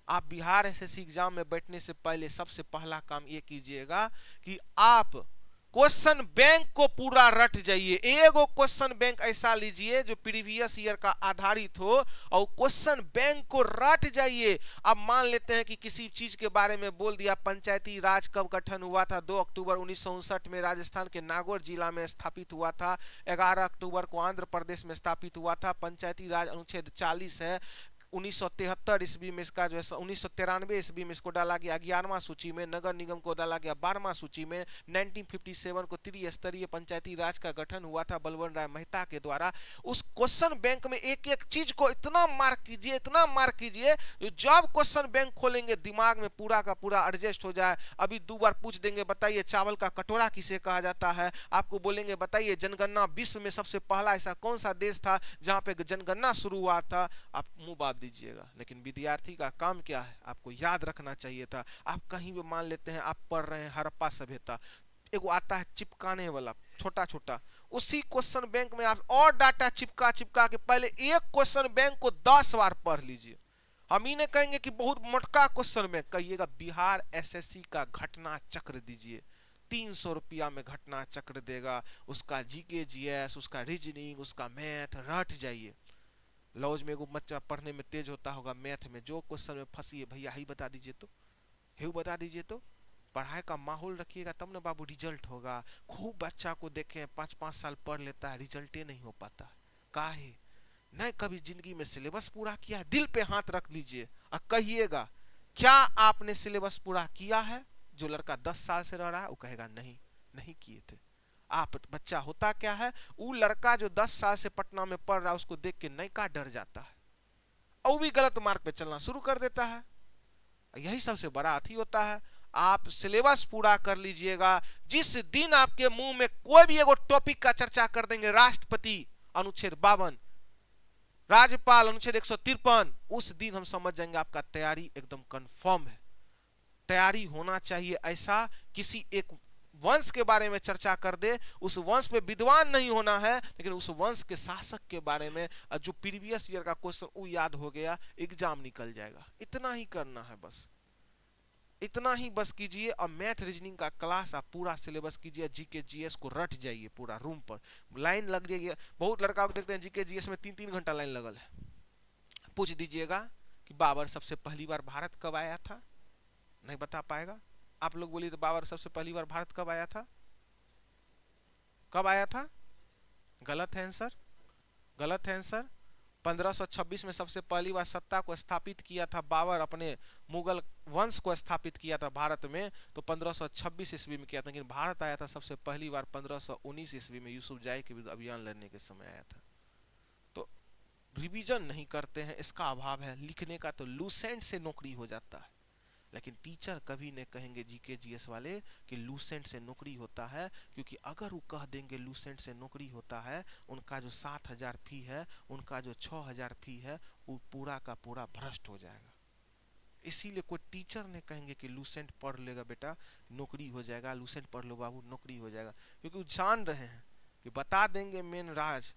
A: आप बिहार एसएससी एग्जाम में बैठने से पहले सबसे पहला काम ये कीजिएगा कि आप क्वेश्चन बैंक को पूरा रट जाइए। एगो क्वेश्चन बैंक ऐसा लीजिए जो प्रीवियस ईयर का आधारित हो और क्वेश्चन बैंक को रट जाइए। अब मान लेते हैं कि किसी चीज के बारे में बोल दिया, पंचायती राज कब गठन हुआ था, 2 अक्टूबर 1959 में राजस्थान के नागौर जिला में स्थापित हुआ था, 11 अक्टूबर को आंध्र प्रदेश में स्थापित हुआ था। पंचायती राज अनुच्छेद 40 है, 1973 ईस्वी में इसका जो है 1993 ईस्वी में इसको डाला गया 11वां सूची में, नगर निगम को डाला गया 12वां सूची में। 1957 को त्रिस्तरीय पंचायती राज का गठन हुआ था बलवंत राय मेहता के द्वारा। उस क्वेश्चन बैंक में एक एक चीज को इतना मार्क कीजिए, इतना मार्क कीजिए, जब क्वेश्चन बैंक खोलेंगे दिमाग में पूरा का पूरा एडजस्ट हो जाए। अभी 2 बार पूछ देंगे, बताइए चावल का कटोरा किसे कहा जाता है, आपको बोलेंगे बताइए जनगणना विश्व में सबसे पहला ऐसा कौन सा देश था जहां पे जनगणना शुरू हुआ था, आप मुंह बात दीजिएगा। लेकिन विद्यार्थी का काम क्या है, आपको याद रखना चाहिए था। आप कहीं भी मान लेते हैं, आप पढ़ रहे हैं हड़प्पा सभ्यता, एगो आता है चिपकाने वाला छोटा छोटा, उसी क्वेश्चन बैंक में आप और डाटा चिपका चिपका के पहले एक क्वेश्चन बैंक को 10 बार पढ़ लीजिए। हम ही नहीं कहेंगे कि बहुत मोटका क्वेश्चन बैंक, कहिएगा बिहार एसएससी का घटना चक्र दीजिए, 300 रुपया में घटना चक्र देगा। उसका जीके जीएस, उसका रीजनिंग, उसका मैथ रट जाइए। लॉज में एगो बच्चा पढ़ने में तेज होता होगा, मैथ में जो क्वेश्चन में फंसी है, भैया ही बता दीजिए तो, ही बता दीजिए तो। पढ़ाई का माहौल रखिएगा तब ना बाबू रिजल्ट होगा। खूब बच्चा को देखें 5-5 साल पढ़ लेता है, रिजल्ट ही नहीं हो पाता है, काहे नहीं कभी जिंदगी में सिलेबस पूरा किया। दिल पे हाथ रख लीजिए और कहिएगा क्या आपने सिलेबस पूरा किया है। जो लड़का 10 साल से रह रहा है वो कहेगा नहीं, नहीं किए थे। आप बच्चा होता क्या है, वो लड़का जो 10 साल से पटना में पढ़ रहा है उसको देख के नहीं का डर जाता है और भी गलत मार्ग पे चलना शुरू कर देता है। यही सबसे बड़ा अथी होता है। आप सिलेबस पूरा कर लीजिएगा। जिस दिन आपके मुंह में कोई भी एगो टॉपिक का चर्चा कर देंगे, राष्ट्रपति अनुच्छेद 52, राज्यपाल अनुच्छेद 153, उस दिन हम समझ जाएंगे आपका तैयारी एकदम कंफर्म है। तैयारी होना चाहिए ऐसा, किसी एक वंश के बारे में चर्चा कर दे, उस वंश पे विद्वान नहीं होना है, लेकिन उस वंश के शासक के बारे में जो प्रीवियस ईयर का क्वेश्चन वो याद हो गया, एग्जाम निकल जाएगा। इतना ही करना है बस, इतना ही बस कीजिए। और मैथ रीजनिंग का क्लास आप पूरा सिलेबस कीजिए, जीके जीएस को रट जाइए पूरा रूम पर, लाइन लग जाएगी। बहुत लड़का को देखते हैं जीके जीएस में 3-3 घंटा लाइन लगल है। पूछ दीजिएगा कि बाबर सबसे पहली बार भारत कब आया था, नहीं बता पाएगा। आप लोग बोलिए तो बाबर सबसे पहली बार भारत कब आया था, कब आया था? गलत है आंसर, गलत है आंसर। 1526 में सबसे पहली बार सत्ता को स्थापित किया था बाबर, अपने मुगल वंश को स्थापित किया था भारत में, तो 1526 ईस्वी में किया था। लेकिन भारत आया था सबसे पहली बार 1519 ईस्वी में, यूसुफ जाही के विरुद्ध अभियान लड़ने के समय आया था। तो रिवीजन नहीं करते हैं, इसका अभाव है। लिखने का तो लूसेंट से नौकरी हो जाता है, लेकिन टीचर कभी नहीं कहेंगे जीके जीएस वाले कि लूसेंट से नौकरी होता है, क्योंकि अगर वो कह देंगे लूसेंट से नौकरी होता है, उनका जो 7,000 फी है, उनका जो 6,000 फी है, वो पूरा का पूरा भ्रष्ट हो जाएगा। इसीलिए कोई टीचर ने कहेंगे कि लूसेंट पढ़ लेगा बेटा नौकरी हो जाएगा, लूसेंट पढ़ लो बाबू नौकरी हो जाएगा, क्योंकि वो जान रहे हैं कि बता देंगे मेन राज।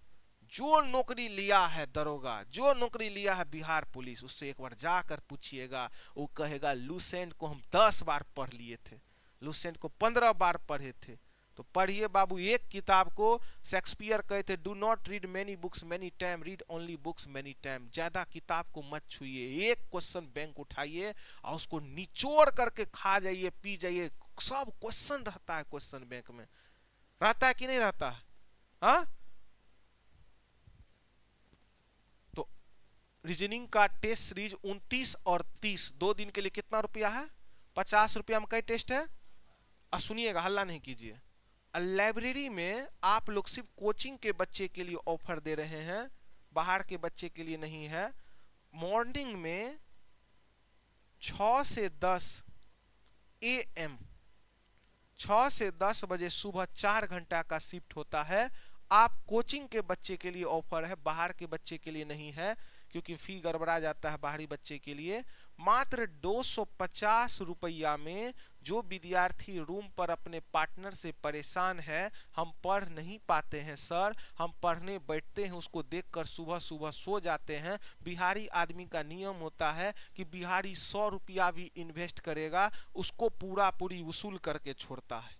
A: जो नौकरी लिया है दरोगा, जो नौकरी लिया है बिहार पुलिस, उससे एक बार जाकर पूछिएगा, वो कहेगा लूसेंट को हम 10 बार पढ़ लिए थे, लूसेंट को 15 बार पढ़े थे। तो पढ़िए बाबू एक किताब को। शेक्सपियर कहते do not read many books many time, read only books many time. ज्यादा किताब को मत छुइए, एक क्वेश्चन बैंक उठाइए और उसको निचोड़ करके खा जाइए, पी जाइए। सब क्वेश्चन रहता है क्वेश्चन बैंक में, रहता है कि नहीं रहता है? हाँ, रीजनिंग का टेस्ट सीरीज 29 और 30 2 दिन के लिए कितना रुपया है? 50 रुपया में कई टेस्ट है? और सुनिएगा, हल्ला नहीं कीजिए। लाइब्रेरी में आप लोग सिर्फ कोचिंग के बच्चे के लिए ऑफर दे रहे हैं, बाहर के बच्चे के लिए नहीं है। मॉर्निंग में 6 से 10 AM, 6 से 10 बजे सुबह 4 घंटा का शिफ्ट होता है। आप कोचिंग के बच्चे के लिए ऑफर है, बाहर के बच्चे के लिए नहीं है, क्योंकि फी गड़बड़ा जाता है बाहरी बच्चे के लिए। मात्र 250 रुपया में जो विद्यार्थी रूम पर अपने पार्टनर से परेशान है, हम पढ़ नहीं पाते हैं सर, हम पढ़ने बैठते हैं उसको देखकर सुबह सुबह सो जाते हैं। बिहारी आदमी का नियम होता है कि बिहारी 100 रुपया भी इन्वेस्ट करेगा उसको पूरा पूरी वसूल करके छोड़ता है।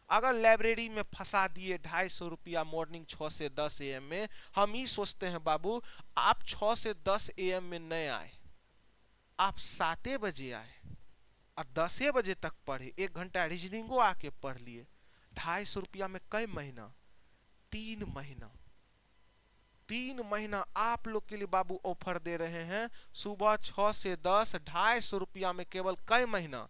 A: अगर लाइब्रेरी में फंसा दिए 250 रुपया मॉर्निंग 6 से 10 AM में, हम ही सोचते हैं बाबू आप 6 से 10 AM में नहीं आए, आप 7 बजे आए और 10 बजे तक पढ़े, 1 घंटा रीजनिंगो आके पढ़ लिए। 250 रुपया में कई महीना? 3 महीना। 3 महीना आप लोग के लिए बाबू ऑफर दे रहे हैं। सुबह 6 से 10 250 रुपया में केवल कई महीना?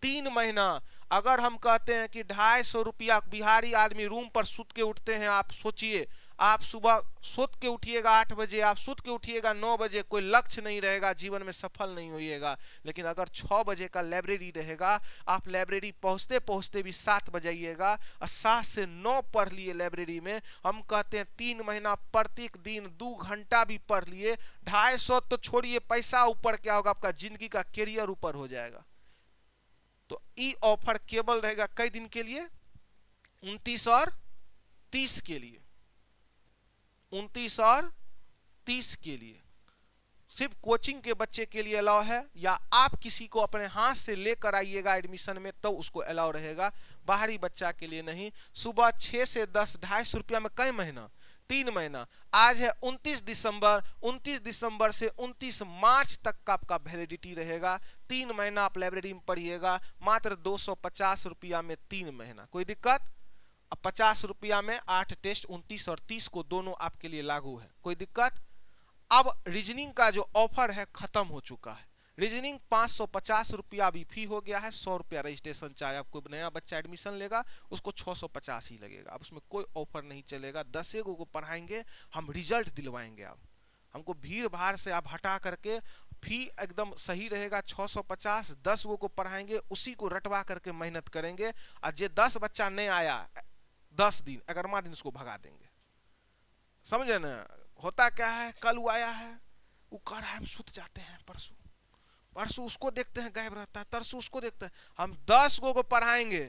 A: 3 महीना। अगर हम कहते हैं कि 250 रुपया बिहारी आदमी रूम पर सुत के उठते हैं, आप सोचिए, आप सुबह सुत के उठिएगा 8 बजे, आप सुत के उठिएगा 9 बजे, कोई लक्ष्य नहीं रहेगा, जीवन में सफल नहीं होइएगा। लेकिन अगर 6 बजे का लाइब्रेरी रहेगा, आप लाइब्रेरी पहुंचते पहुंचते भी 7 बजाइएगा और 7 से 9 पढ़ लिए लाइब्रेरी में। हम कहते हैं 3 महीना प्रत्येक दिन 2 घंटा भी पढ़ लिए। 250 तो छोड़िए, पैसा ऊपर क्या होगा, आपका जिंदगी का कैरियर ऊपर हो जाएगा। तो ई ऑफर केवल रहेगा कई दिन के लिए? 29 और 30 के लिए। 29 और 30 के लिए सिर्फ कोचिंग के बच्चे के लिए अलाउ है, या आप किसी को अपने हाथ से लेकर आइएगा एडमिशन में तो उसको अलाउ रहेगा, बाहरी बच्चा के लिए नहीं। सुबह 6 से 10 250 रुपया में कई महीना? 3 महीना। आज है 29 दिसंबर, 29 दिसंबर से 29 मार्च तक का आपका वैलिडिटी रहेगा। 3 महीना आप लाइब्रेरी में पढ़िएगा, मात्र 250 रुपया में 3 महीना। कोई दिक्कत? अब 50 रुपया में 8 टेस्ट, 29 और 30 को दोनों आपके लिए लागू है। कोई दिक्कत? अब रीजनिंग का जो ऑफर है खत्म हो चुका है। रीजनिंग 550 रुपया भी फी हो गया है, 100 रुपया रजिस्ट्रेशन चाहे आपको नया बच्चा एडमिशन लेगा उसको 650 ही लगेगा। अब उसमें कोई ऑफर नहीं चलेगा। 10 को पढ़ाएंगे, हम रिजल्ट दिलवाएंगे। अब हमको भीड़ भाड़ से आप हटा करके फी एकदम सही रहेगा। 650 10 को पढ़ाएंगे, उसी को रटवा करके मेहनत करेंगे। और जो 10 बच्चा नहीं आया 10 दिन 11वां दिन उसको भगा देंगे। समझे ना? होता क्या है, कल वो आया है, वो कह रहा है हम सुत जाते हैं, परसों उसको देखते हैं गायब रहता है, तरसों उसको देखते हैं। हम 10 को पढ़ाएंगे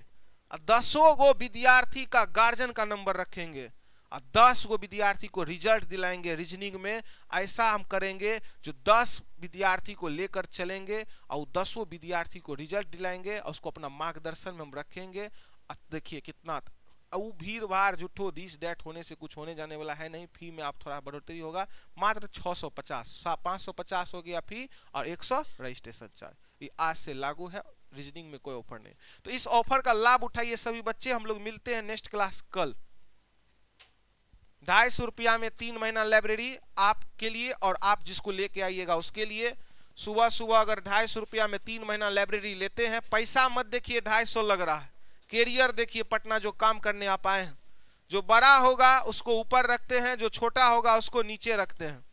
A: और 10 को विद्यार्थी का गार्जियन का नंबर रखेंगे और 10 को विद्यार्थी को रिजल्ट दिलाएंगे रीजनिंग में। ऐसा हम करेंगे जो 10 विद्यार्थी को लेकर चलेंगे और 10 विद्यार्थी को रिजल्ट दिलाएंगे और उसको अपना मार्गदर्शन में हम रखेंगे। देखिए कितना वो भीड़ भाड़ जुठो दिस डेट होने से कुछ होने जाने वाला है नहीं। फी में आप थोड़ा बढ़ोतरी होगा, मात्र 650, 550 हो गया फी और 100 रजिस्ट्रेशन चार्ज। ये आज से लागू है, रीजनिंग में कोई ऑफर नहीं। तो इस ऑफर का लाभ उठाइए सभी बच्चे। हम लोग मिलते हैं नेक्स्ट क्लास कल। 250 रुपया में 3 महीना लाइब्रेरी आपके लिए और आप जिसको लेके आइएगा उसके लिए। सुबह सुबह अगर 250 रुपया में 3 महीना लाइब्रेरी लेते हैं, पैसा मत देखिए 250 लग रहा है, कैरियर देखिए पटना जो काम करने आप आए हैं। जो बड़ा होगा उसको ऊपर रखते हैं, जो छोटा होगा उसको नीचे रखते हैं।